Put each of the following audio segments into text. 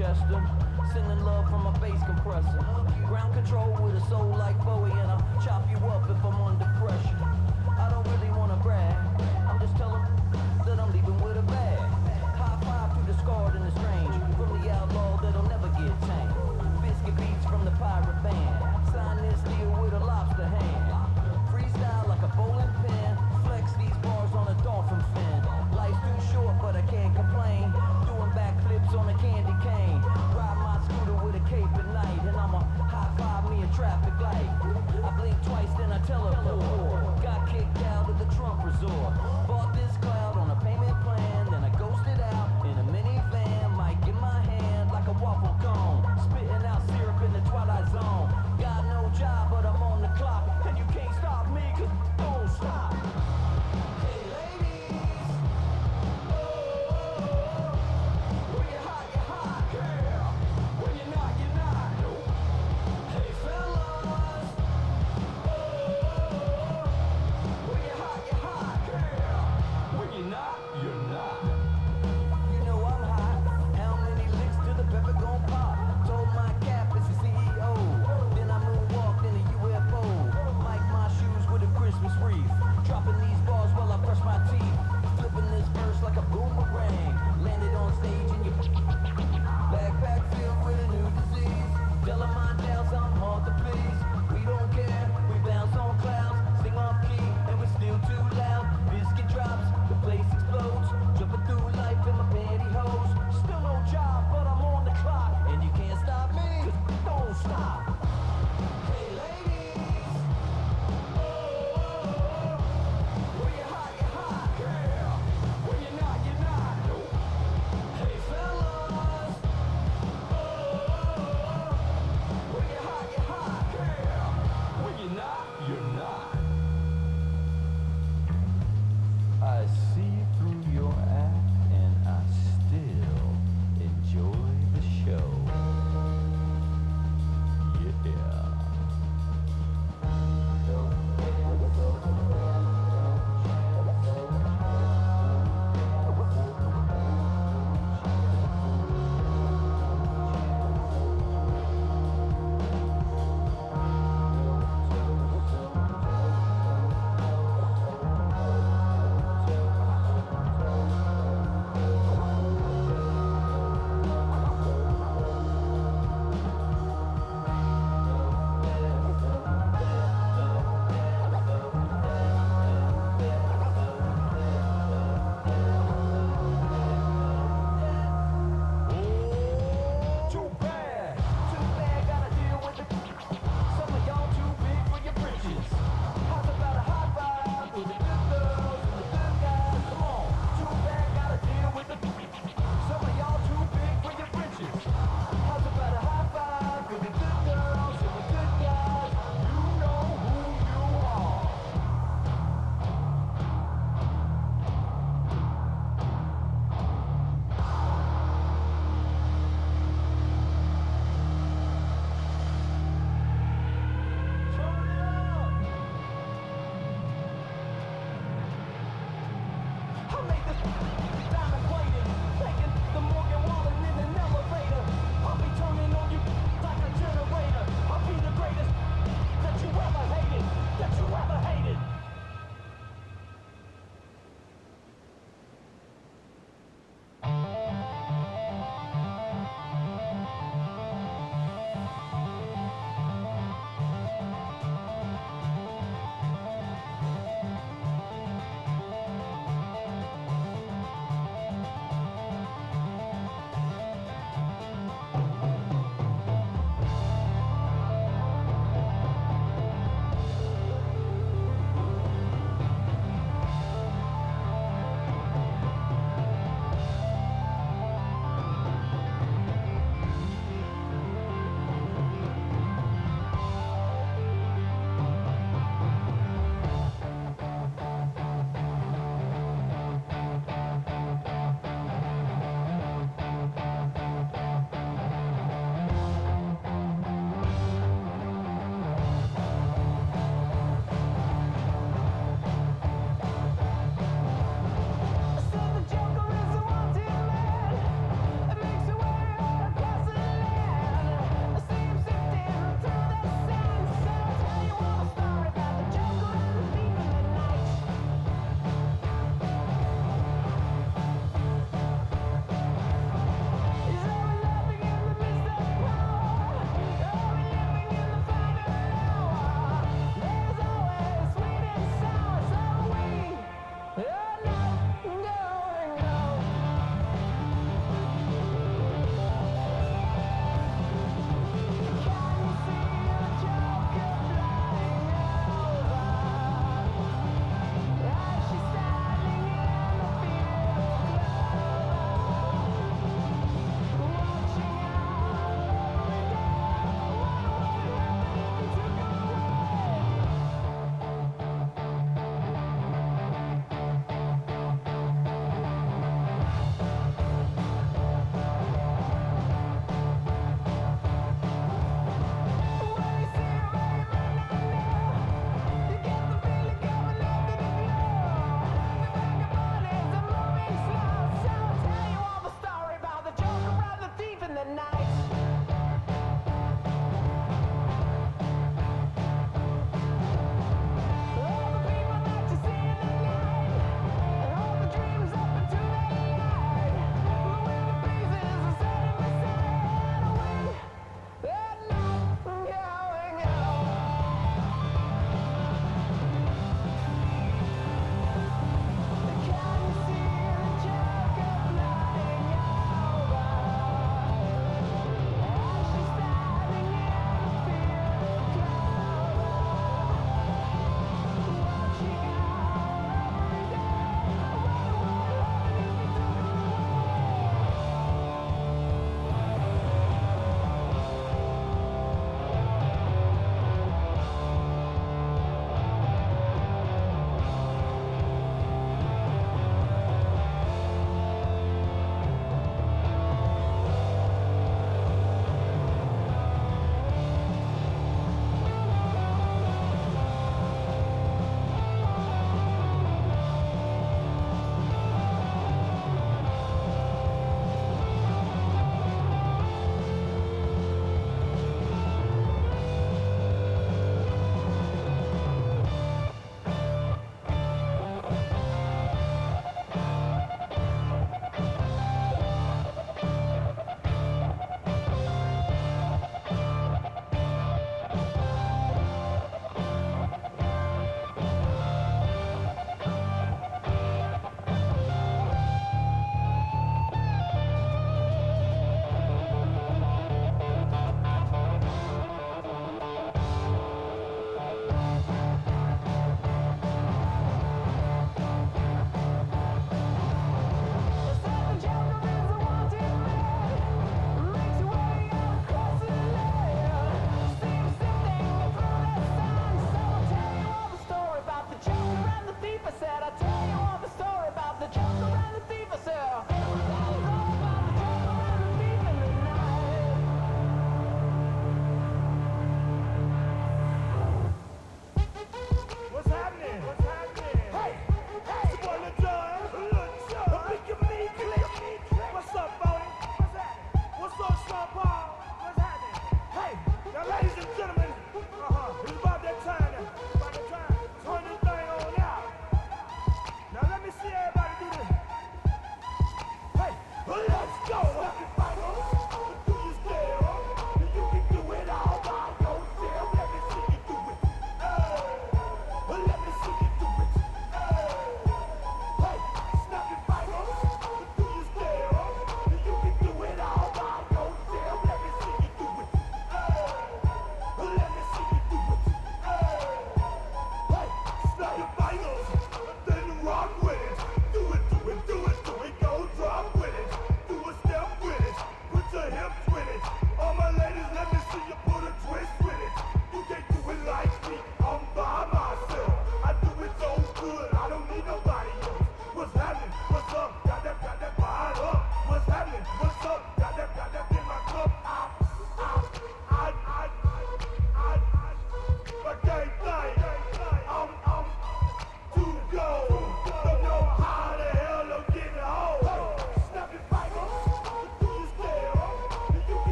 Chester, sending love from a bass compressor. Ground control with a soul like Bowie, and I'll chop you up if I'm under pressure. I don't really wanna brag, I'm just telling that I'm leaving with a bag. High five to the scarred and the strange, from the outlaw that'll never get tamed. Biscuit beats from the pirate band, sign this deal with a lobster hand. Freestyle like a bowling pin, flex these bars on a dolphin fin. Life's too short but I can't complain, doing backflips on a candy cane. Ride my scooter with a cape at night, and I'ma high five me a traffic light. I blink twice then I teleport, got kicked out of the Trump resort. Bought this cloud on a payment plan, then I ghosted out in a minivan. Mic in my hand like a waffle cone, spitting out syrup in the twilight zone. Got no job but I'm on the clock, and you can't stop me cause don't stop. Hey ladies, oh, when you're hot, girl. When you're not, you're not. Hey fellas, oh, when you're hot, girl. When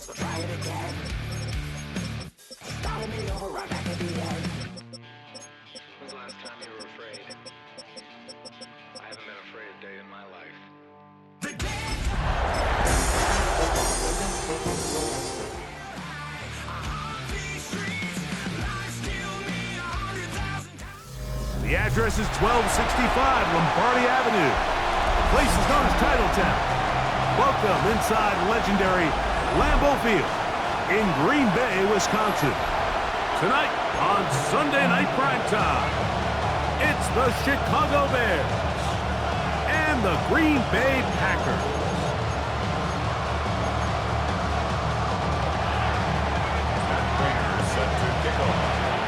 So try it again. Starting me over right back at the end. When was the last time you were afraid? I haven't been afraid a day in my life. The day The address is 1265 Lombardi Avenue. The place is known as Titletown. Welcome inside legendary Lambeau Field in Green Bay, Wisconsin. Tonight on Sunday Night Primetime, it's the Chicago Bears and the Green Bay Packers.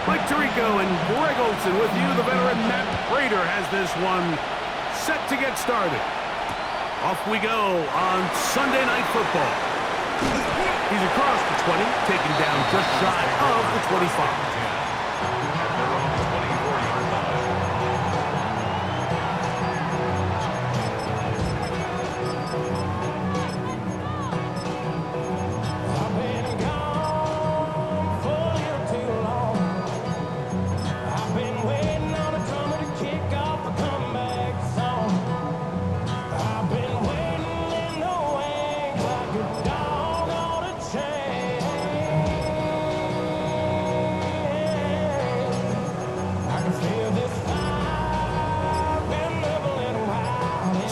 Mike Tirico and Greg Olson with you. The veteran Matt Prater has this one set to get started. Off we go on Sunday Night Football. He's across the 20, taken down just shy of the 25.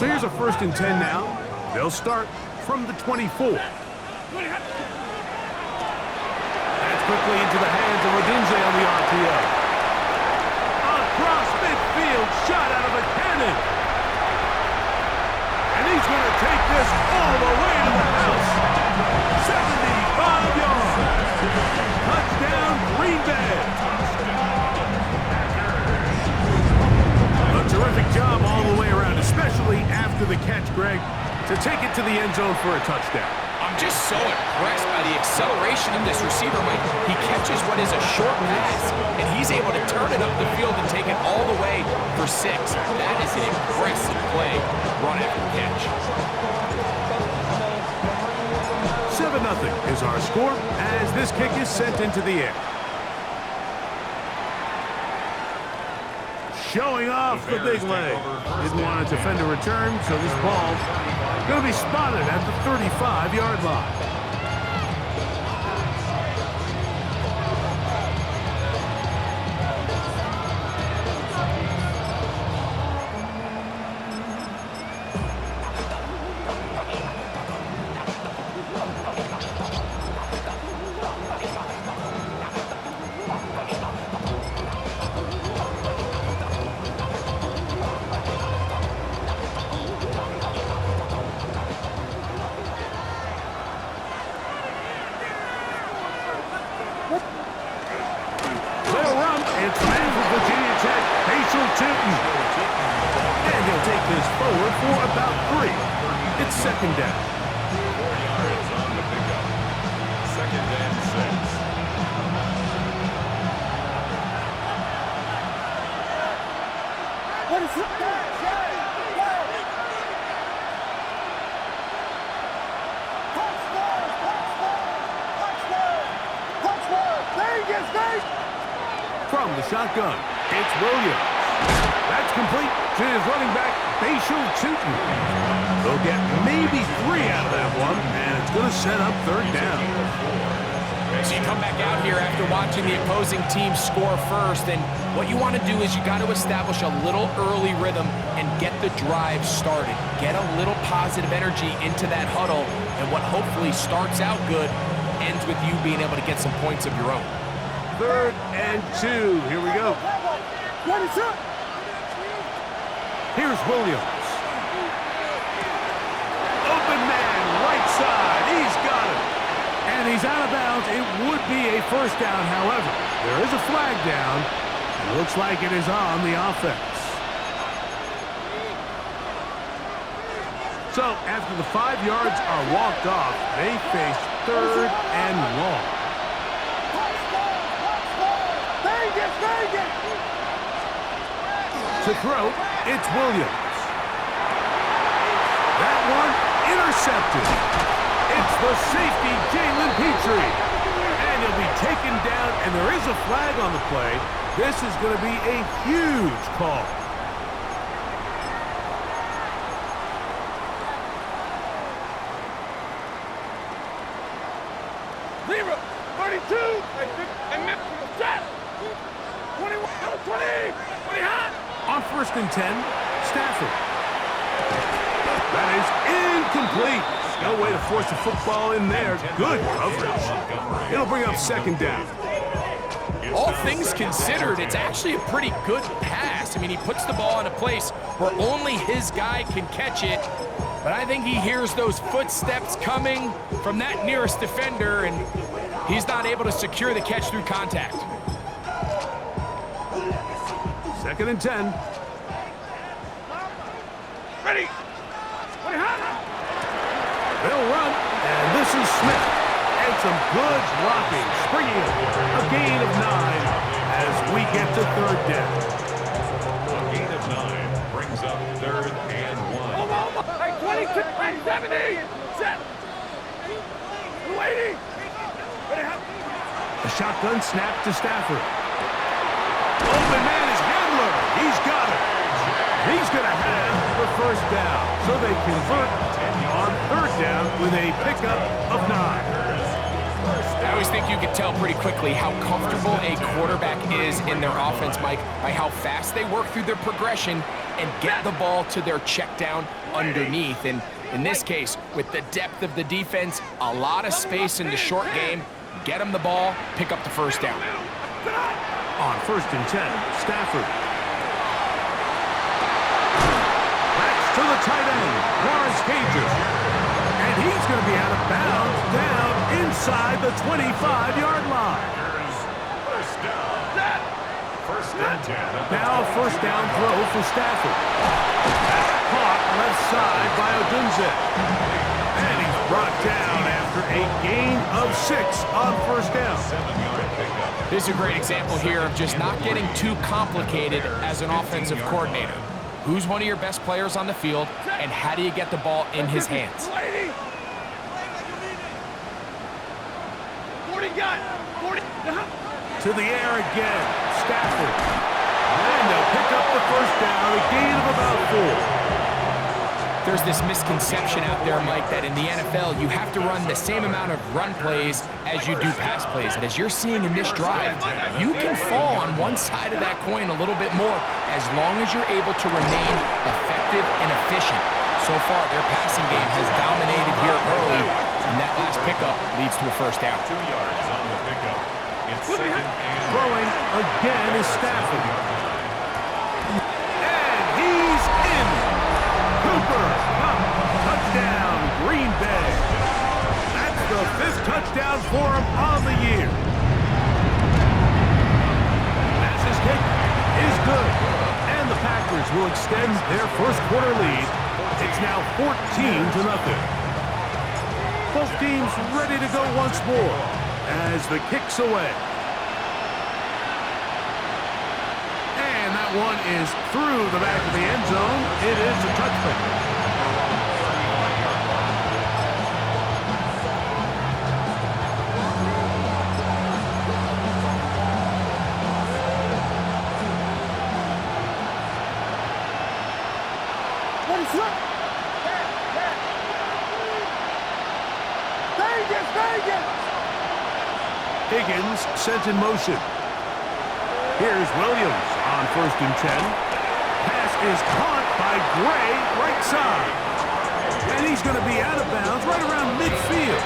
So here's a 1st and 10 now. They'll start from the 24. That's quickly into the hands of Odunze on the RPO. Across midfield, shot out of a cannon. And he's going to take this all the way to the house. 75 yards. Touchdown, Green Bay. A terrific job all the way around, especially after the catch, Greg, to take it to the end zone for a touchdown. I'm just so impressed by the acceleration of this receiver, Mike. He catches what is a short pass, and he's able to turn it up the field and take it all the way for 6. That is an impressive play run after the catch. 7-0 is our score as this kick is sent into the air. Showing off the big leg. Didn't want to defend a return, so this ball going to be spotted at the 35-yard line. And he'll take this forward for about 3. It's 2nd down. 4 yards on the pickup. 2nd and 6. What is it? From the shotgun, it's Williams. That's complete to his running back, Bashal Tootin. They'll get maybe 3 out of that one, and it's going to set up 3rd down. So you come back out here after watching the opposing team score first, and what you want to do is you got to establish a little early rhythm and get the drive started. Get a little positive energy into that huddle, and what hopefully starts out good ends with you being able to get some points of your own. 3rd and 2. Here we go. What is up? Here's Williams. be a first down, however. There is a flag down. It looks like it is on the offense. So after the 5 yards are walked off, they face 3rd and long. To throw, it's Williams. That one intercepted. It's the safety, Jalen Petrie. And he'll be taken down, and there is a flag on the play. This is going to be a huge call. Zero, 32, and 21, 20 hot. On 1st and 10, Stafford. That is incomplete. No way to force the football in there. Good coverage. It'll bring up 2nd down. All things considered, it's actually a pretty good pass. I mean, he puts the ball in a place where only his guy can catch it. But I think he hears those footsteps coming from that nearest defender, and he's not able to secure the catch through contact. 2nd and 10. Ready. They'll run, and this is Smith. And some good blocking, springing it. A gain of 9 as we get to 3rd down. A gain of 9 brings up 3rd and 1. Hey, 22, 70. Set. 280. A shotgun snap to Stafford. Open man is Handler. He's got it. He's going to have the 1st down. So they convert on 3rd down with a pickup of 9. I always think you can tell pretty quickly how comfortable a quarterback is in their offense, Mike, by how fast they work through their progression and get the ball to their check down underneath. And in this case, with the depth of the defense, a lot of space in the short game, get them the ball, pick up the 1st down. On 1st and 10, Stafford. That's to the tight end, Lawrence Cager. And he's going to be out of bounds down inside the 25-yard line. First down. 1st and 10. Now a 1st down throw for Stafford. That's caught left side by Odunze. And he's brought down after a gain of 6 on 1st down. 7-yard pickup. This is a great example here of just not getting too complicated as an offensive coordinator. Who's one of your best players on the field, and how do you get the ball in his hands? 40 got 40. To the air again, Stafford. And they'll pick up the 1st down, a gain of about 4. There's this misconception out there, Mike, that in the NFL, you have to run the same amount of run plays as you do pass plays. And as you're seeing in this drive, you can fall on one side of that coin a little bit more as long as you're able to remain effective and efficient. So far, their passing game has dominated here early, and that last pickup leads to a 1st down. 2 yards on the pickup. It's 2nd and Throwing again is Stafford. And he's in. Cooper, touchdown, Green Bay. That's the 5th touchdown for him on the year. Pass's kick is good. And the Packers will extend their 1st quarter lead. It's now 14-0. Both teams ready to go once more as the kick's away. And that one is through the back of the end zone. It is a touchback. Higgins sent in motion. Here's Williams on 1st and 10. Pass is caught by Gray, right side. And he's going to be out of bounds right around midfield.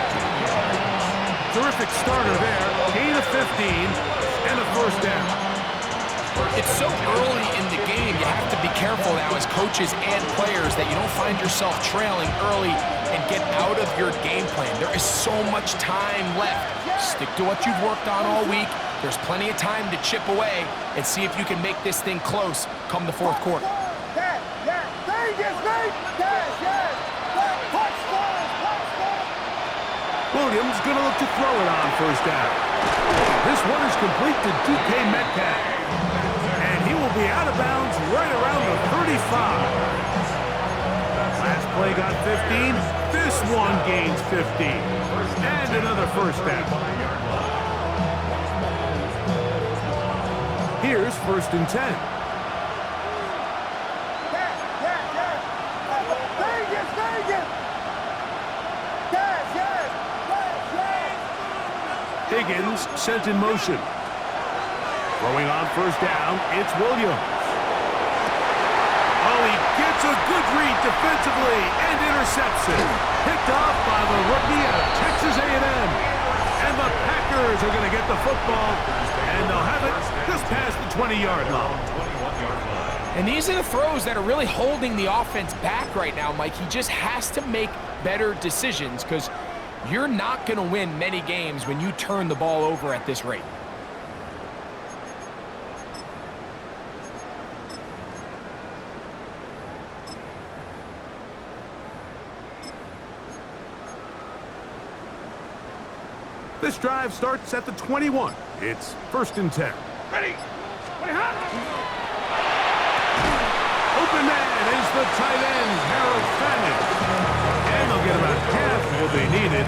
Terrific starter there. Gain of 15 and a 1st down. It's so early in the game, you have to be careful now as coaches and players that you don't find yourself trailing early and get out of your game plan. There is so much time left. Stick to what you've worked on all week. There's plenty of time to chip away and see if you can make this thing close come the fourth quarter. Williams going to look to throw it on first down. This one is complete to DK Metcalf. And he will be out of bounds right around the 35. Last play got 15. This one gains 15. And another first down. Here's 1st and 10. Higgins sent in motion. Throwing on first down, it's Williams. Oh, he gets a good read defensively and intercepts it. Picked off by the rookie out of Texas A&M. And the Packers are going to get the football, and they'll have it just past the 20-yard line. And these are the throws that are really holding the offense back right now, Mike. He just has to make better decisions because you're not going to win many games when you turn the ball over at this rate. This drive starts at the 21. It's 1st and 10. Ready. Open man is the tight end, Harold Fanning. And they'll get about half of what they needed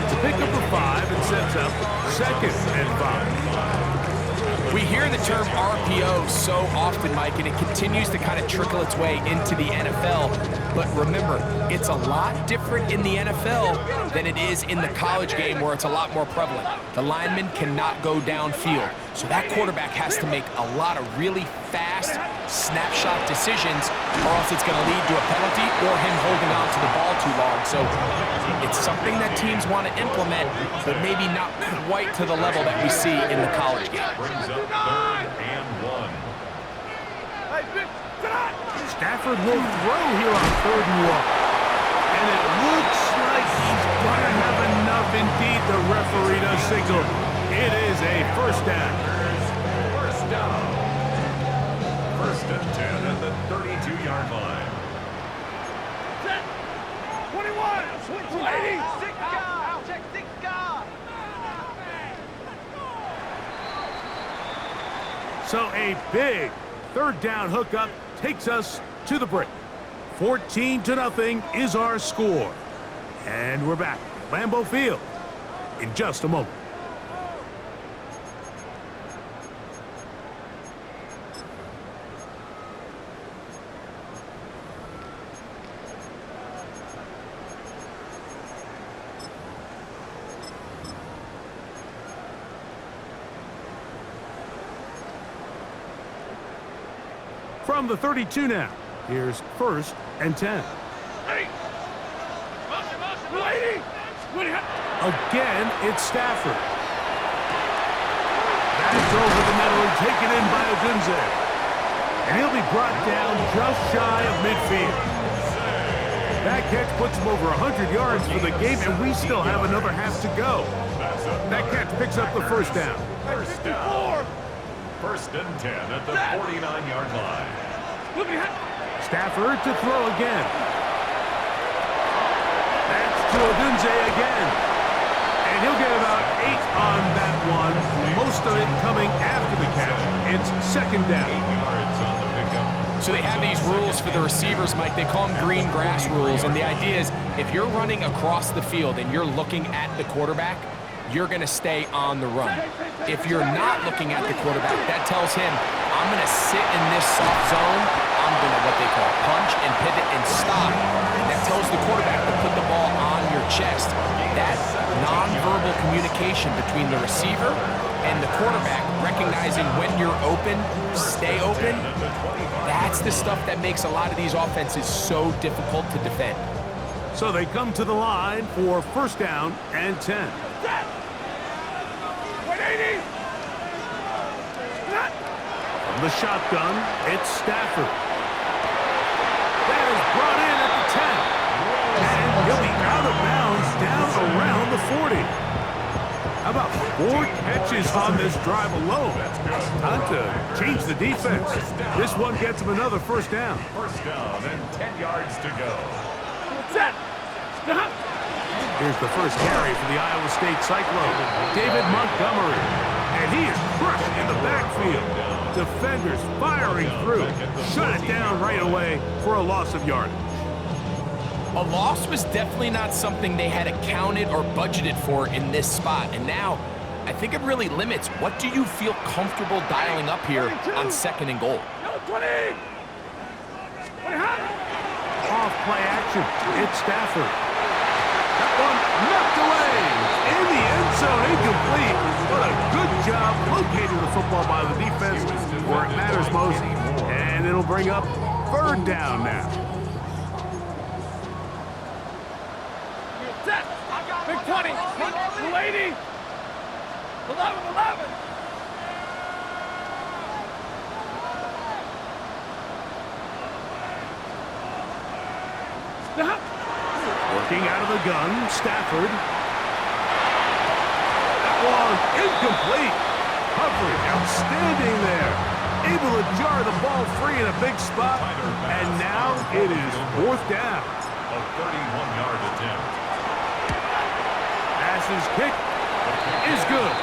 to pick up a 5 and sets up 2nd and 5. We hear the term RPO so often, Mike, and it continues to kind of trickle its way into the NFL. But remember, it's a lot different in the NFL than it is in the college game where it's a lot more prevalent. The lineman cannot go downfield. So that quarterback has to make a lot of really fast snapshot decisions or else it's going to lead to a penalty or him holding on to the ball too long. So it's something that teams want to implement, but maybe not quite to the level that we see in the college game. Stafford will throw here on 3rd and 1. And it looks like he's going to have enough. Indeed, the referee does signal. It is a first down. First down. 1st and 10 at the 32-yard line. Set. 21. Switch lady. 6 guard. Check 6 guard. So a big 3rd down hookup takes us to the break. 14-0 is our score. And we're back at Lambeau Field in just a moment. From the 32 now, here's 1st and 10. Ready. Lady. Again, it's Stafford. That's over the middle and taken in by Odunze. And he'll be brought down just shy of midfield. That catch puts him over 100 yards for the game, and we still have another half to go. That catch picks up the first down. First down. 1st and 10 at the 49-yard line. Stafford to throw again. That's to Odunze again. And he'll get about 8 on that one. Most of it coming after the catch. It's 2nd down. 8 yards on the pickup. So they have these rules for the receivers, Mike. They call them green grass rules. And the idea is if you're running across the field and you're looking at the quarterback, you're going to stay on the run. If you're not looking at the quarterback, that tells him, I'm going to sit in this soft zone. I'm going to what they call punch and pivot and stop. And that tells the quarterback to put the ball on your chest. That nonverbal communication between the receiver and the quarterback, recognizing when you're open, stay open, that's the stuff that makes a lot of these offenses so difficult to defend. So they come to the line for 1st down and 10. 180. the shotgun, it's Stafford. That is brought in at the 10. And he'll be out of bounds down around the 40. How about 4 catches on this drive alone? Time to change the defense. This one gets him another first down. First down and 10 yards to go. Set. Stop. Here's the first carry for the Iowa State Cyclone, David Montgomery. And he is crushed in the backfield. Defenders firing through. Shut it down right away for a loss of yardage. A loss was definitely not something they had accounted or budgeted for in this spot. And now, I think it really limits what do you feel comfortable dialing up here on 2nd and goal. 20. Off play action. It's Stafford. That one knocked away. In the end zone, incomplete. But a good job locating the football by the defense where it matters most. And it'll bring up 3rd down now. Set. Big 20. 280. 11. Stop. Working out of the gun, Stafford. That one incomplete. Coverage outstanding there. Able to jar the ball free in a big spot. And now it is 4th down. A 31-yard attempt. Passes kick is good.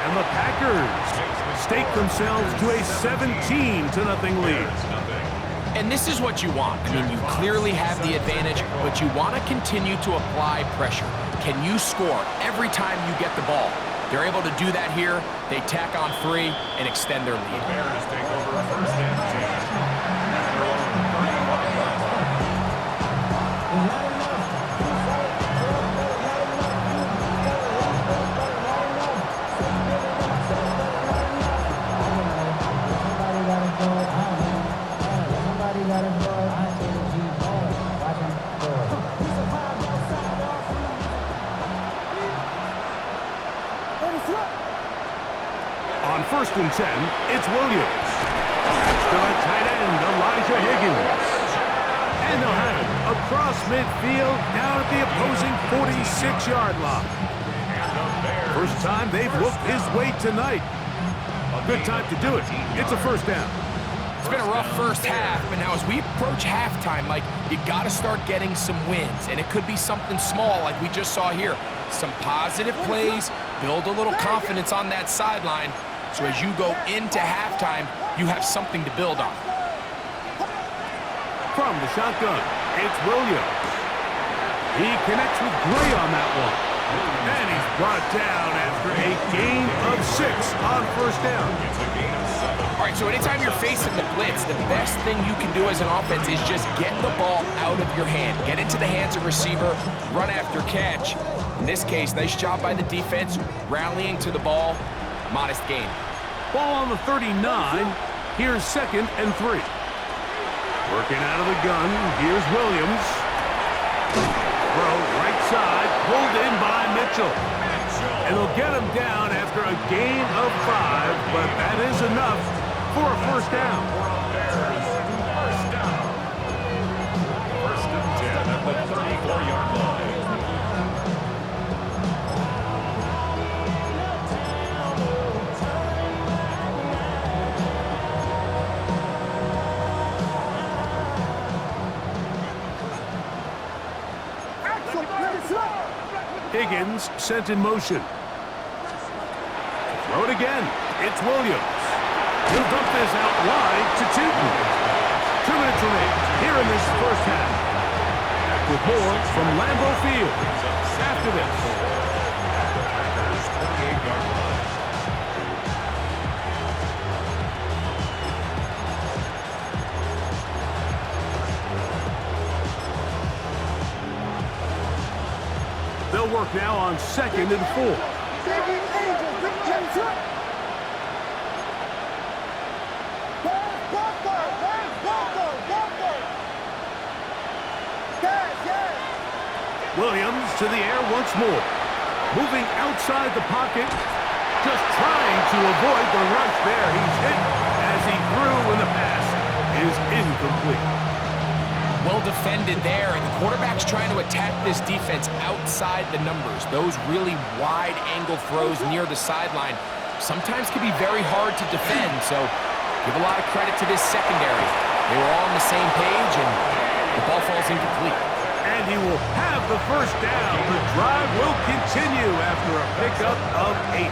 And the Packers stake themselves to a 17-0 lead. And this is what you want. I mean, you clearly have the advantage, but you want to continue to apply pressure. Can you score every time you get the ball? They're able to do that here. They tack on 3 and extend their lead. Bears take over 1st and 10. Their own 35-yard line. On 1st and 10, it's Williams. To the tight end, Elijah Higgins. And they'll have it across midfield down at the opposing 46-yard line. First time they've whooped his way tonight. Good time to do it. It's a 1st down. It's been a rough first half, but now as we approach halftime, Mike, you got to start getting some wins. And it could be something small like we just saw here. Some positive plays, build a little confidence on that sideline. So as you go into halftime, you have something to build on. From the shotgun, it's Williams. He connects with Gray on that one. And he's brought down after a gain of 6 on 1st down. All right, so anytime you're facing the blitz, the best thing you can do as an offense is just get the ball out of your hand. Get into the hands of receiver, run after catch. In this case, nice job by the defense, rallying to the ball. Modest gain. Ball on the 39. Here's 2nd and 3. Working out of the gun. Here's Williams. Throw right side. Pulled in by Mitchell. And they'll get him down after a gain of 5. But that is enough for a 1st down. First down. 1st and 10 at the 34-yard line. Higgins sent in motion. Throw it again. It's Williams. He'll dump this out wide to Tootin. 2 minutes remain here in this first half. Back with more from Lambeau Field after this. Packers 28-yard line. They'll work now on 2nd and 4. Williams to the air once more. Moving outside the pocket. Just trying to avoid the rush there. He's hit as he through when the pass is incomplete. Well defended there, and the quarterback's trying to attack this defense outside the numbers. Those really wide angle throws near the sideline sometimes can be very hard to defend, so give a lot of credit to this secondary. They were all on the same page, and the ball falls incomplete. And he will have the first down. The drive will continue after a pickup of 8.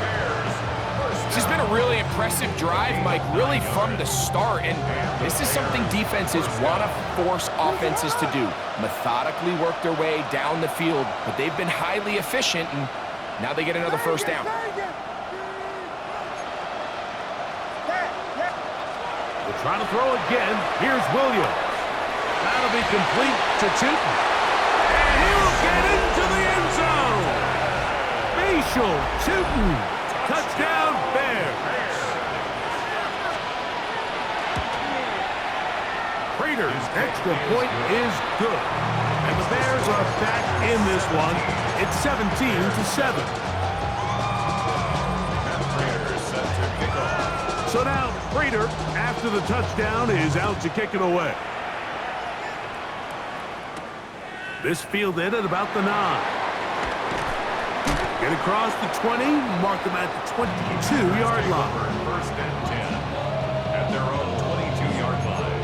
This has been a really impressive drive, Mike, really from the start, and this is something defenses want to force offenses to do. Methodically work their way down the field, but they've been highly efficient, and now they get another first down. They're trying to throw again. Here's Williams. That'll be complete to Tootin. And he'll get into the end zone. Facial Tootin. Touchdown, Bears. Prater's extra point is good. And the Bears are back in this one. It's 17-7. So now Prater, after the touchdown, is out to kick it away. This fielded at about the 9. Get across the 20, mark them at the 22-yard line. First and 10 at their own 22-yard line.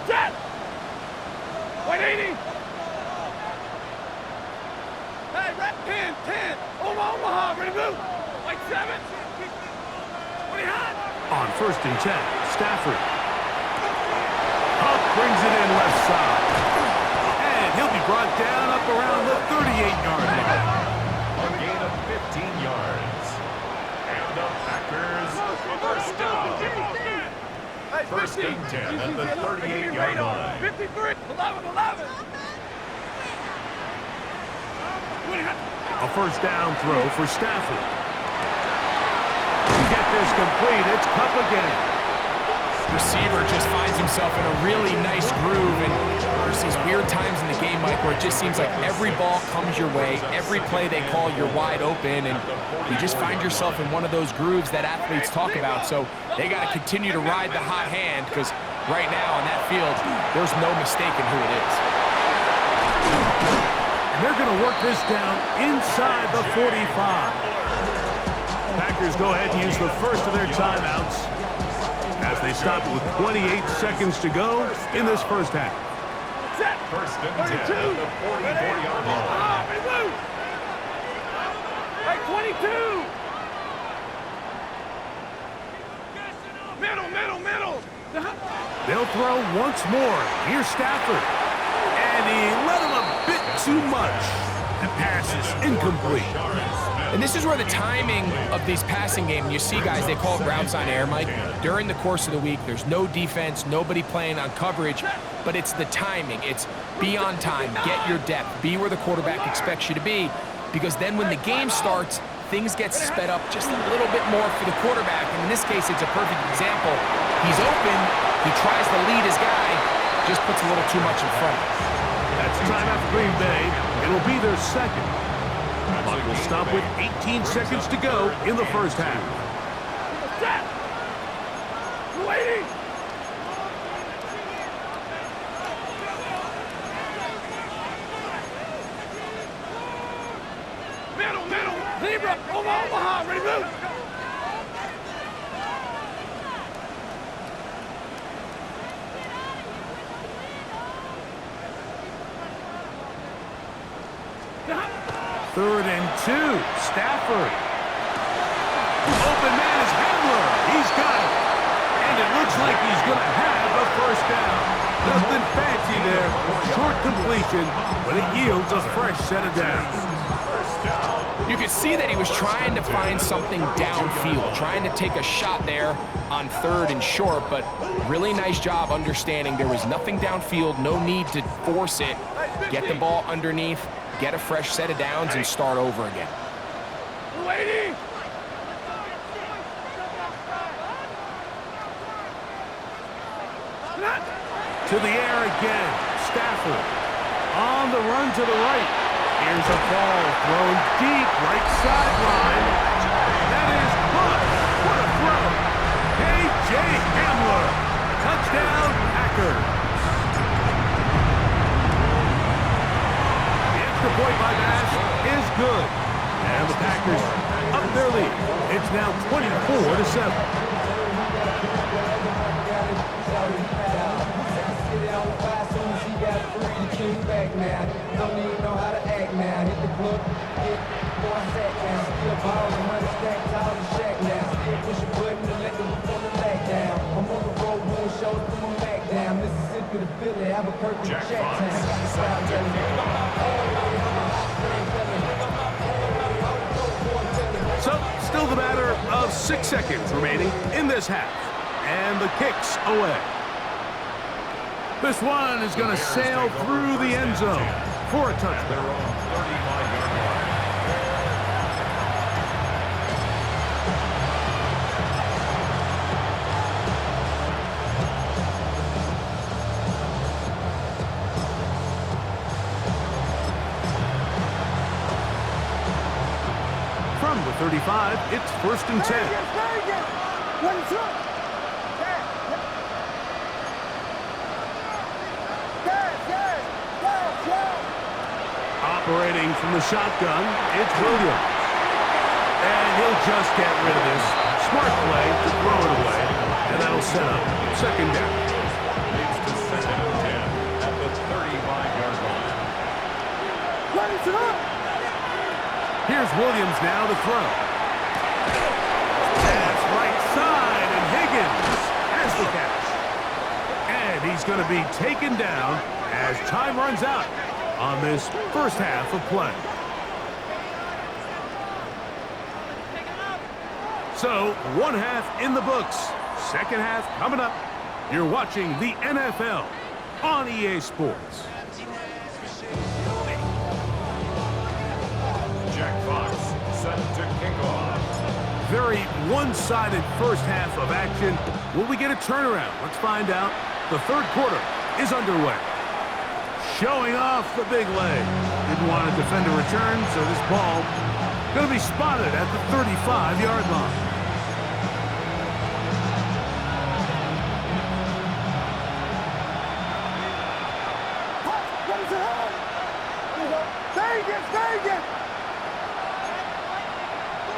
Set! 180! Hey, rep 10. Omaha, ready to move. Like 7. 20 hot. On first and 10, Stafford. Huff brings it in left side. And he'll be brought down up around the 38-yard line. A gain of 15 yards. And the Packers first down. First and 10 at the 38-yard line. 53, 11. A first down throw for Stafford. To get this complete, it's Cup again. Receiver just finds himself in a really nice groove, and there's these weird times in the game, Mike, where it just seems like every ball comes your way, every play they call, you're wide open, and you just find yourself in one of those grooves that athletes talk about. So they got to continue to ride the hot hand, because right now on that field, there's no mistaking who it is. And they're going to work this down inside the 45. Packers go ahead and use the first of their timeouts as they stop it with 28 seconds to go in this first half. Set! First and 10 at the 44-yard line. Hey, 22! Middle! They'll throw once more. Here's Stafford. And he let him a bit too much. The pass is incomplete. And this is where the timing of these passing game, you see guys, they call it routes on air, Mike. During the course of the week, there's no defense, nobody playing on coverage, but it's the timing. It's be on time, get your depth, be where the quarterback expects you to be, because then when the game starts, things get sped up just a little bit more for the quarterback. And in this case, it's a perfect example. He's open, he tries to lead his guy, just puts a little too much in front. That's time after Green Bay. It'll be their second. Clock will stop with 18 seconds to go in the first half. Set! 280! Middle! Zebra! Omaha, ready to move! Third and 2. Stafford. Open man is Hamler. He's got it. And it looks like he's going to have a first down. Nothing fancy there. Short completion, but it yields a fresh set of downs. You could see that he was trying to find something downfield, trying to take a shot there on third and short, but really nice job understanding there was nothing downfield, no need to force it. Get the ball underneath, get a fresh set of downs, and start over again. 280! To the air again. Stafford on the run to the right. Here's a ball thrown deep right sideline. That is caught. What a throw. K.J. Hamler. Touchdown, Packers. The extra point by Bass is good. And the Packers up their lead. It's now 24-7. Back now, don't even know how to act now. Hit the club, hit for a sec now. Still ballin', money stacked out the shack now. Still push a button to let the before the back down. I'm on the road doing shows from my back down. Mississippi to Philly, Albuquerque to Jacktown. So, still the matter of 6 seconds remaining in this half. And the kick's away. This one is going to sail through the end zone for a touchdown. From the 35, it's 1st and 10. Operating from the shotgun, it's Williams. And he'll just get rid of this. Smart play to throw it away. And that'll set up 2nd down. Leads to 2nd and 10 at the 35-yard line. Here's Williams now to throw. Pass right side, and Higgins has the catch. And he's going to be taken down as time runs out on this first half of play. So, 1 half in the books. 2nd half coming up. You're watching the NFL on EA Sports. Jack Fox set to kick off. Very one-sided first half of action. Will we get a turnaround? Let's find out. The 3rd quarter is underway. Showing off the big leg. Didn't want to defend a return, so this ball going to be spotted at the 35-yard line.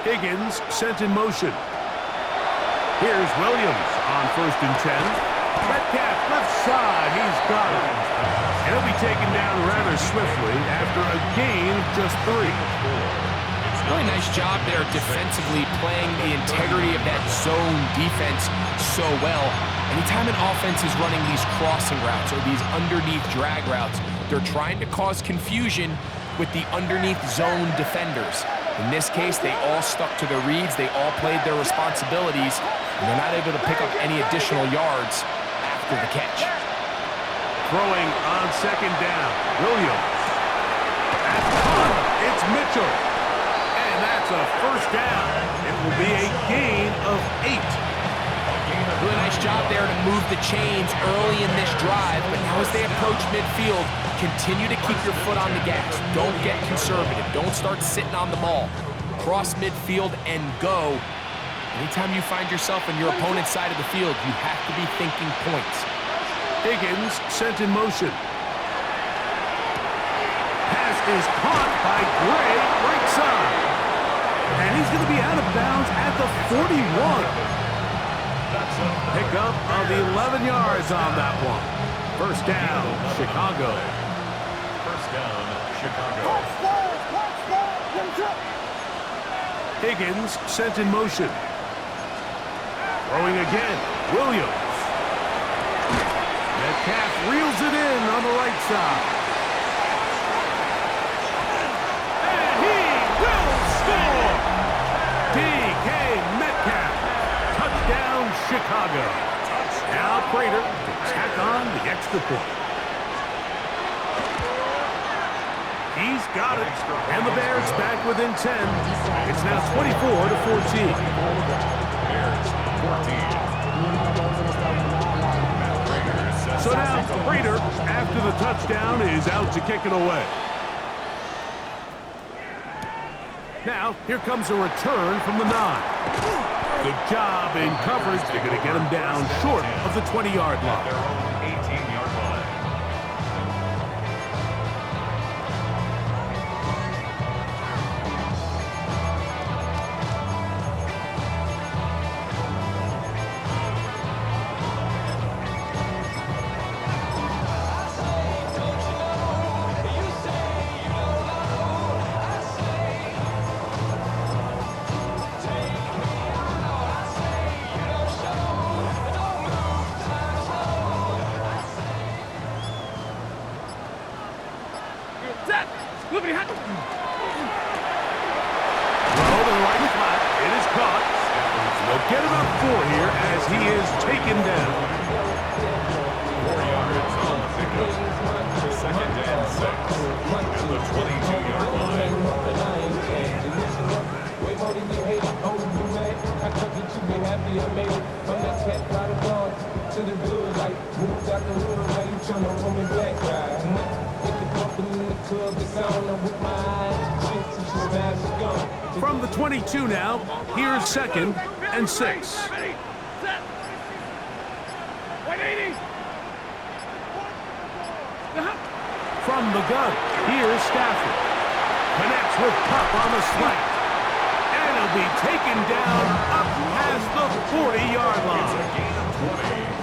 Higgins sent in motion. Here's Williams on 1st and 10. Metcalf left side. He's got it. And he'll be taken down rather swiftly after a gain of just 3. Really nice job there defensively, playing the integrity of that zone defense so well. Anytime an offense is running these crossing routes or these underneath drag routes, they're trying to cause confusion with the underneath zone defenders. In this case, they all stuck to their reads, they all played their responsibilities, and they're not able to pick up any additional yards after the catch. Throwing on 2nd down, Williams. At the punt, it's Mitchell. And that's a 1st down. It will be a gain of 8. Really nice job there to move the chains early in this drive, but now as they approach midfield, continue to keep your foot on the gas. Don't get conservative. Don't start sitting on the ball. Cross midfield and go. Anytime you find yourself on your opponent's side of the field, you have to be thinking points. Higgins sent in motion. Pass is caught by Gray, right side. And he's going to be out of bounds at the 41. Pickup of 11 yards on that one. 1st down, Chicago. 1st down, Chicago. Higgins sent in motion. Throwing again, Williams. Metcalf reels it in on the right side. And he will score! DK Metcalf. Touchdown, Chicago. Now Prater to tack on the extra point. He's got it. And the Bears back within 10. It's now 24-14. Bears 14. So now Prater, after the touchdown, is out to kick it away. Now, here comes a return from the 9. Good job in coverage. They're going to get him down short of the 20-yard line. Their own 18-yard line. Set. Look at him. Throw to the right flat. It is caught. They'll get about 4 here as he is taken down. 4 yards on the pickup. Second and 6. At the 22-yard line. Way more than you hate it, oh, you mad. I took it, you be happy I made it. From that cat by the dog to the good light. Moved out the hood, now you tryna roll me black ride. Hit the bumpin' in the club, it's on, I'm with my eyes. Shit, till she smash, she gone. From the 22 now, here's second and 6. Set. 180. From the gun, here's Stafford. Connects with Pup on the slant. And he'll be taken down up past the 40-yard line.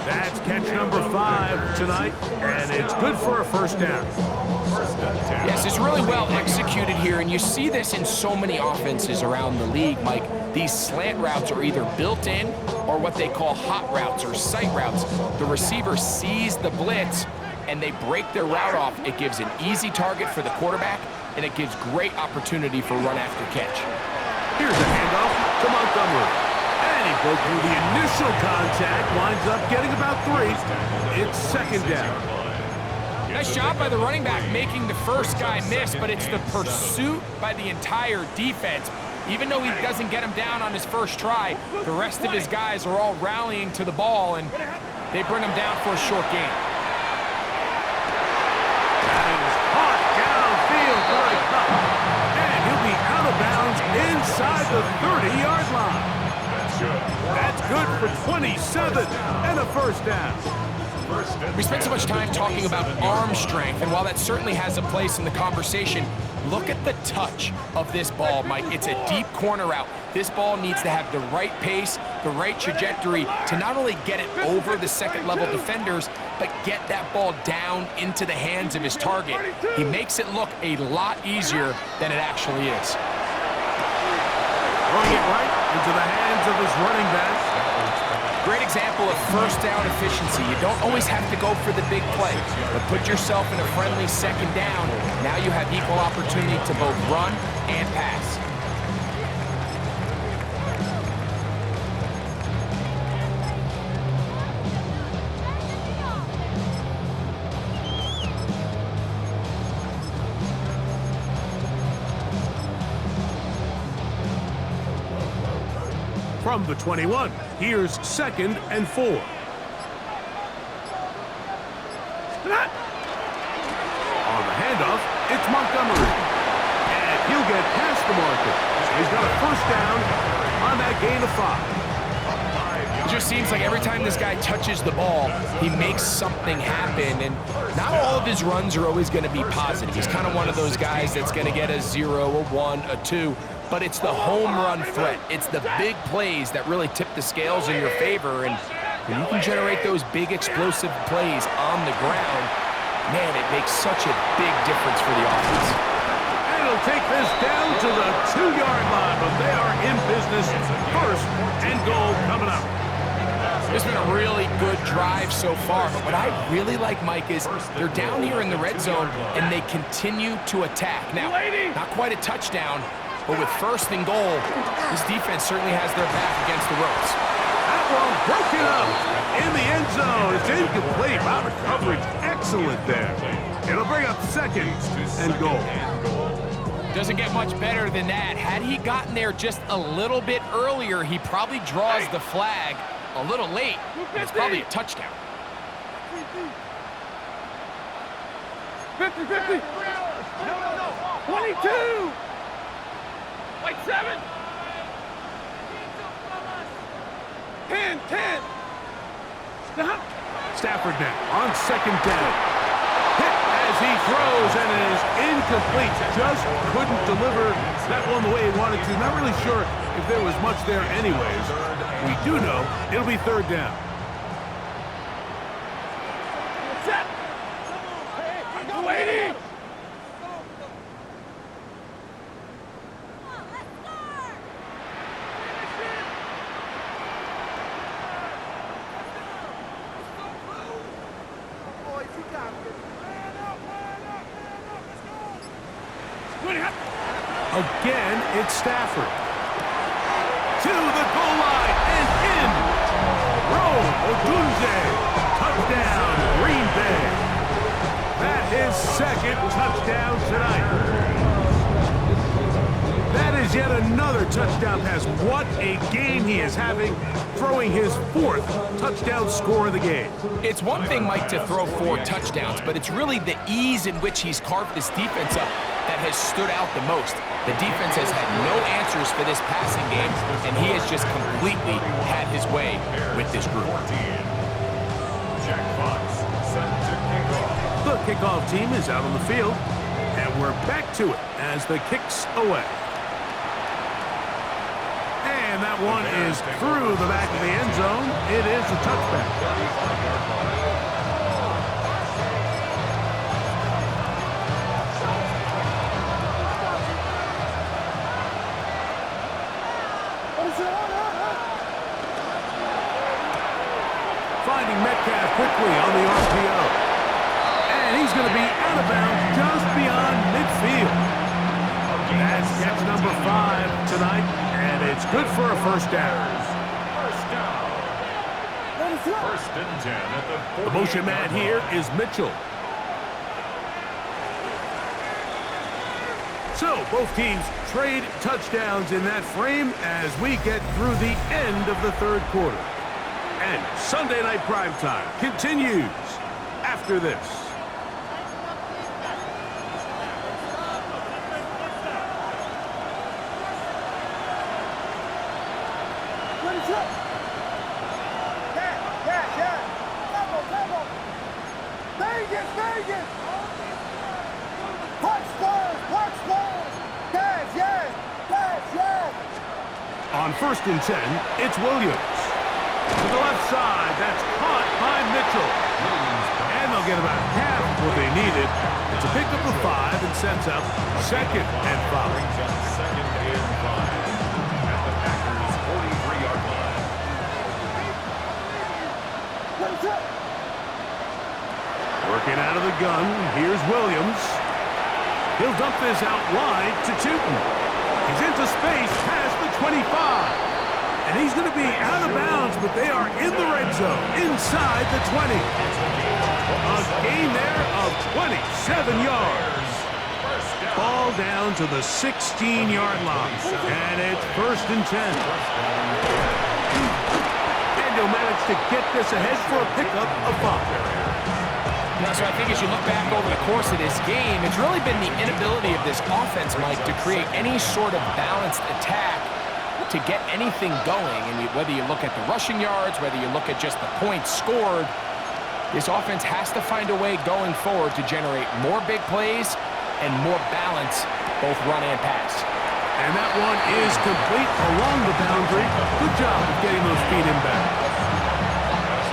That's catch number 5 tonight, and it's good for a first down. Yes, it's really well executed here, and you see this in so many offenses around the league, Mike. These slant routes are either built in or what they call hot routes or sight routes. The receiver sees the blitz, and they break their route off. It gives an easy target for the quarterback, and it gives great opportunity for run after catch. Here's a handoff to Montgomery. And he broke through the initial contact, winds up getting about 3. It's second down. Nice job by the running back making the first guy miss, but it's the pursuit by the entire defense. Even though he doesn't get him down on his first try, the rest of his guys are all rallying to the ball, and they bring him down for a short gain. That is caught downfield by Cup. And he'll be out of bounds inside the 30-yard line. That's good for 27 and a first down. We spent so much time talking about arm strength, and while that certainly has a place in the conversation, look at the touch of this ball, Mike. It's a deep corner route. This ball needs to have the right pace, the right trajectory to not only get it over the second-level defenders, but get that ball down into the hands of his target. He makes it look a lot easier than it actually is. Throwing it right into the hands of his running back. Great example of first down efficiency. You don't always have to go for the big play, but put yourself in a friendly second down. Now you have equal opportunity to both run and pass. From the 21, here's second and 4. On the handoff, it's Montgomery. And he'll get past the marker. So he's got a first down on that gain of 5. It just seems like every time this guy touches the ball, he makes something happen, and not all of his runs are always going to be positive. He's kind of one of those guys that's going to get a 0, a 1, a 2, but it's the home run threat. It's the big plays that really tip the scales in your favor, and when you can generate those big explosive plays on the ground, man, it makes such a big difference for the offense. And he'll take this down to the 2-yard line, but they are in business. First and goal coming up. It's been a really good drive so far, but what I really like, Mike, is they're down here in the red zone, and they continue to attack. Now, not quite a touchdown, but with first and goal, this defense certainly has their back against the ropes. That one broken up in the end zone. It's incomplete. Out of coverage. Excellent there. It'll bring up second and goal. Doesn't get much better than that. Had he gotten there just a little bit earlier, he probably draws the flag a little late, and it's probably a touchdown. 50-50. 22. White 7. 10. Stop. Stafford now on second down. Hit as he throws, and it is incomplete. Just couldn't deliver that one the way he wanted to. Not really sure if there was much there anyways. We do know it'll be third down. Set. I'm waiting. Again, it's Stafford. To the goal line and in. Rome Odunze. Touchdown, Green Bay. That is second touchdown tonight. That is yet another touchdown pass. What a game he is having, throwing his fourth touchdown score of the game. It's one thing, Mike, to throw 4 touchdowns, but it's really the ease in which he's carved this defense up that has stood out the most. The defense has had no answers for this passing game, and he has just completely had his way with this group. Jack Fox set to kick off. The kickoff team is out on the field, and we're back to it as the kick's away. And that one is through the back of the end zone. It is a touchback. Finding Metcalf quickly on the RPO. And he's going to be out of bounds just beyond midfield. That's catch number 5 tonight, and it's good for a first down. First and 10 at the The motion man here is Mitchell. So both teams trade touchdowns in that frame as we get through the end of the third quarter. And Sunday Night Primetime continues after this. Vegas! Punch balls! Yes! On first and 10, it's Williams. To the left side, that's caught by Mitchell. And they'll get about half what they needed to pick up the 5 and sets up second and 5. Brings up second and 5 at the Packers' 43-yard line. Working out of the gun, here's Williams. He'll dump this out wide to Tootin. He's into space past the 25. And he's going to be out of bounds, but they are in the red zone, inside the 20. A gain there of 27 yards. Ball down to the 16-yard line. And it's first and 10. And he'll manage to get this ahead for a pickup of 5. So I think as you look back over the course of this game, it's really been the inability of this offense, Mike, to create any sort of balanced attack to get anything going. And whether you look at the rushing yards, whether you look at just the points scored, this offense has to find a way going forward to generate more big plays and more balance, both run and pass. And that one is complete along the boundary. Good job of getting those feet in back.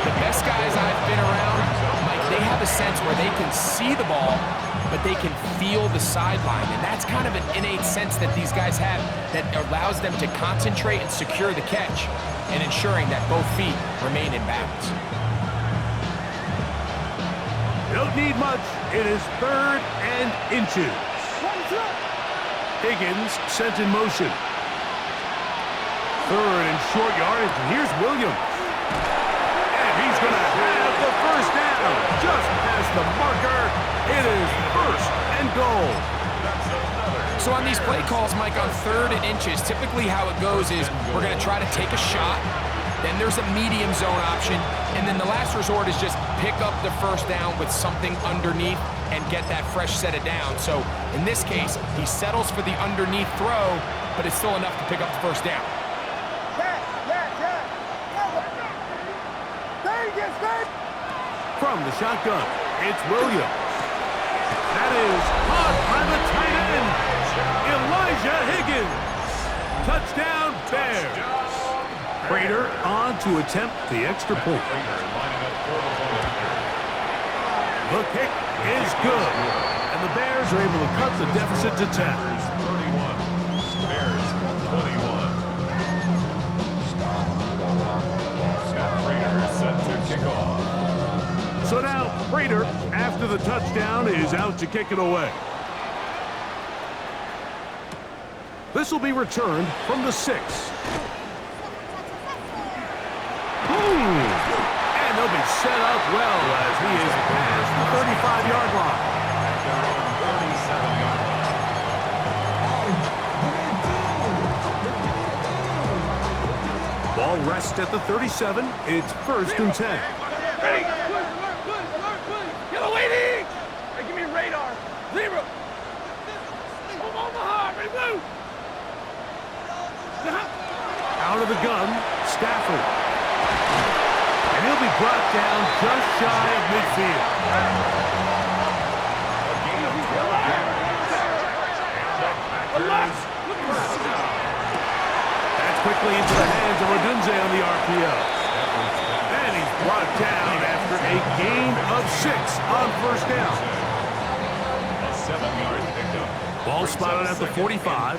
The best guys I've been around, Mike, they have a sense where they can see the ball, but they can feel the sideline. And that's kind of an innate sense that these guys have that allows them to concentrate and secure the catch and ensuring that both feet remain in balance. Don't need much. It is third and inches. Higgins sent in motion. Third and short yardage. And here's Williams. And he's going to have the first down. Just past the marker. It is first and goal. So on these play calls, Mike, on third and inches, typically how it goes is we're going to try to take a shot. Then there's a medium zone option, and then the last resort is just pick up the first down with something underneath and get that fresh set of downs. So in this case, he settles for the underneath throw, but it's still enough to pick up the first down. From the shotgun, it's Williams. That is caught by the tight end, Elijah Higgins. Touchdown, Bears. Prater on to attempt the extra point. The kick is good, and the Bears are able to cut the deficit to 10. Bears 21. Scott Prater set to kick off. So now Prater, after the touchdown, is out to kick it away. This will be returned from the 6. And they'll be set up well as he is past the 35-yard line. At their own 37-yard line. Ball rests at the 37. It's 1st and 10. Ready? Yellow waiting! Hey, give me radar. 0. Omaha, ready, blue! Out of the gun, Stafford. And he'll be brought down just shy of midfield. A gain of 12 yards. And the Packers first down. That's quickly into the hands of Odunze on the RPO. And he's brought down after a gain of 6 on 1st down. A 7-yard pickup. Ball spotted at the 45.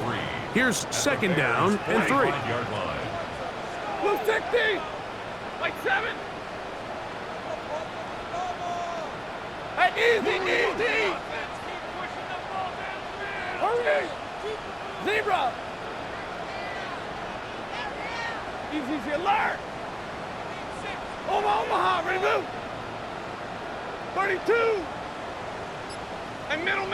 Here's 2nd down and 3. Yard line. Blue 60! Like 7! Hey, easy! Hurry! Zebra! Easy, alert! Omaha, ready, move! 32! And middle!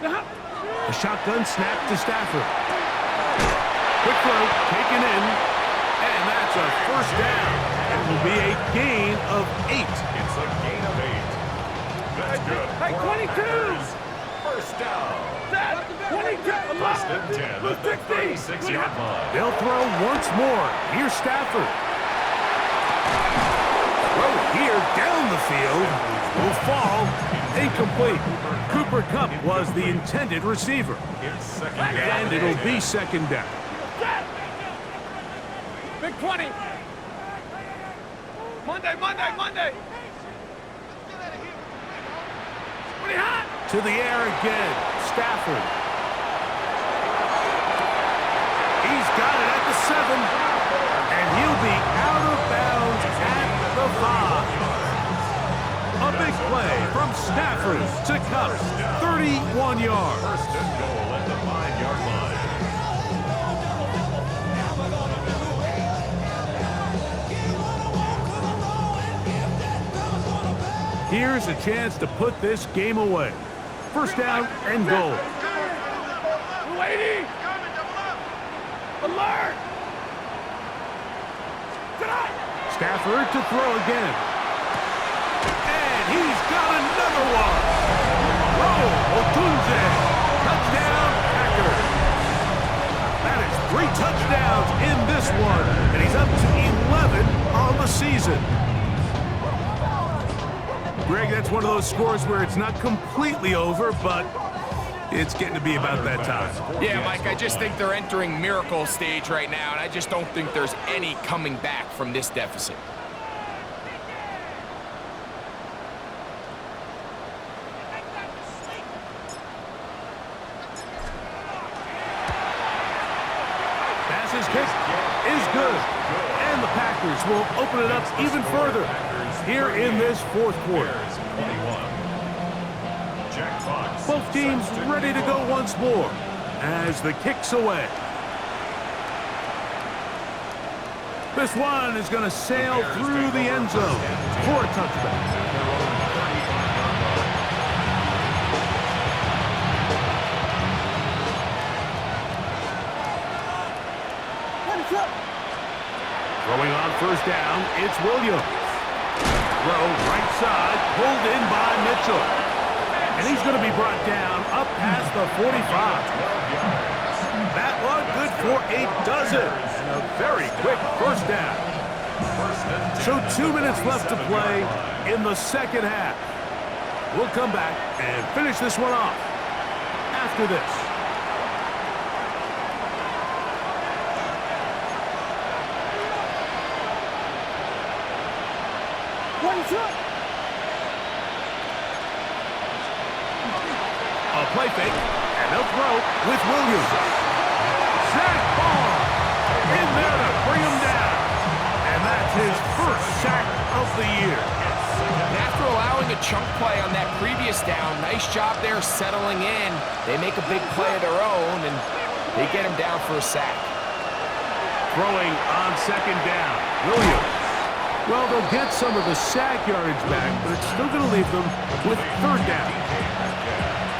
The shotgun snap to Stafford. Quick throw, taken in, and that's a 1st down. It will be a gain of 8. It's a gain of 8. That's good. Hey, for the 22! Packers. First down. That 22! First and 10 at the 36-yard line. They'll throw once more. Here's Stafford. Throw here down the field. Will fall. Incomplete. Cooper Kupp was the intended receiver. It's second down. And it'll be 2nd down. Big 20. Monday. What are you hot? To the air again. Stafford. He's got it at the 7. And he'll be out of bounds at the 5. A big play from Stafford to Kupp. 31 yards. First and goal at the 5-yard line. Here's a chance to put this game away. 1st down and goal. Waiting! Alert! Stafford to throw again. And he's got another one. Oh, Odunze. Touchdown, Packers. That is 3 touchdowns in this one. And he's up to 11 on the season. Greg, that's one of those scores where it's not completely over, but it's getting to be about that time. Yeah, Mike, I just think they're entering miracle stage right now, and I just don't think there's any coming back from this deficit. Pass's kick is good, and the Packers will open it up even further here in this 4th quarter. Both teams ready to go once more as the kick's away. This one is going to sail through the end zone for a touchback. Throwing on first down, it's Williams. Throw right side, pulled in by Mitchell. And he's going to be brought down up past the 45. That one good for a dozen. And a very quick first down. So 2 minutes left to play in the second half. We'll come back and finish this one off after this. A play fake, and they'll throw with Williams. Sack ball in there to bring him down. And that's his first sack of the year. And after allowing a chunk play on that previous down, nice job there settling in. They make a big play of their own, and they get him down for a sack. Throwing on second down, Williams. Well, they'll get some of the sack yardage back, but it's still going to leave them with third down.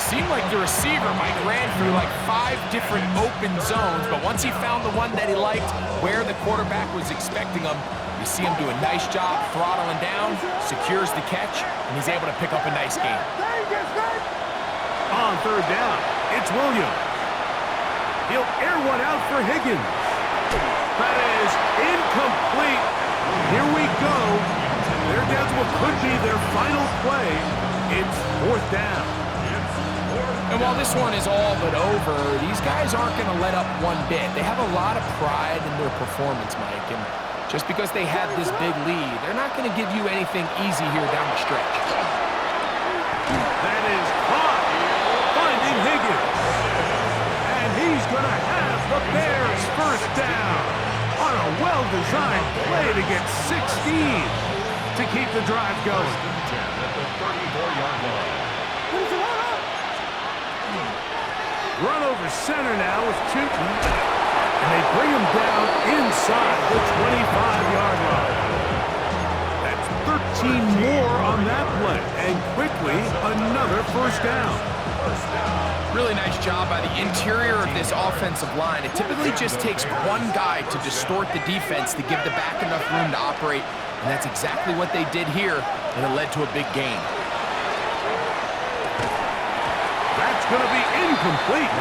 Seemed like the receiver, Mike, ran through like 5 different open zones, but once he found the one that he liked, where the quarterback was expecting him, you see him do a nice job throttling down, secures the catch, and he's able to pick up a nice gain. On third down, it's Williams. He'll air one out for Higgins. That is incomplete. Here we go. They're down to what could be their final play. It's fourth down. And while this one is all but over, these guys aren't going to let up one bit. They have a lot of pride in their performance, Mike. And just because they had this big lead, they're not going to give you anything easy here down the stretch. That is caught. Finding Higgins. And he's going to have the Bears first down on a well-designed play to get 16 to keep the drive going. At the 34-yard line. Run over center now with Chilton. And they bring him down inside the 25-yard line. That's 13 more on that play. And quickly, another first down. Really nice job by the interior of this offensive line. It typically just takes one guy to distort the defense to give the back enough room to operate. And that's exactly what they did here, and it led to a big gain. That's going to be incomplete.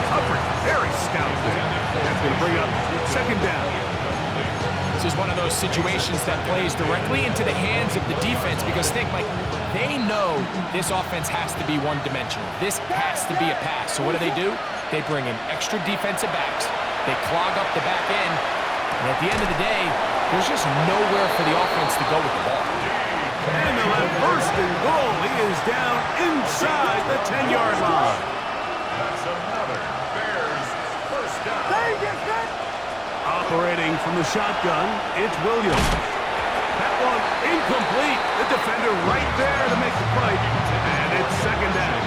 Coverage very stout there. That's going to bring up second down. This is one of those situations that plays directly into the hands of the defense because think, Mike, they know this offense has to be one-dimensional. This has to be a pass. So what do? They bring in extra defensive backs. They clog up the back end. And at the end of the day, there's just nowhere for the offense to go with the ball. And they'll have first and goal. He is down inside the 10-yard line. That's another Bears first down. Operating from the shotgun, it's Williams. That one incomplete. The defender right there to make the play. And it's second down.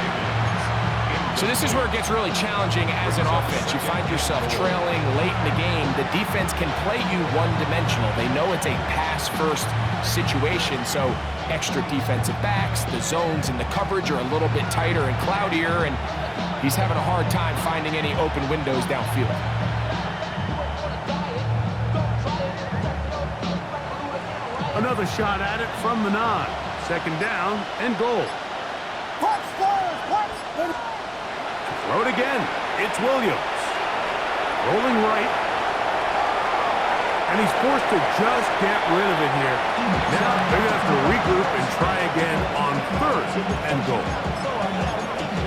So this is where it gets really challenging as an offense. You find yourself trailing late in the game. The defense can play you one-dimensional. They know it's a pass-first situation, so extra defensive backs, the zones and the coverage are a little bit tighter and cloudier, and he's having a hard time finding any open windows downfield. Another shot at it from the 9. Second down and goal. Throw it again. It's Williams. Rolling right. And he's forced to just get rid of it here. Now they're going to have to regroup and try again on third and goal.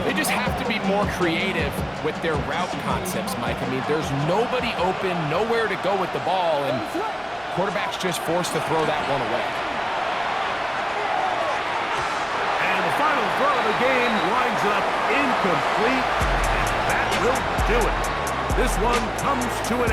They just have to be more creative with their route concepts, Mike. I mean, there's nobody open, nowhere to go with the ball, and quarterback's just forced to throw that one away. And the final throw of the game winds up incomplete. And that will do it. This one comes to an end.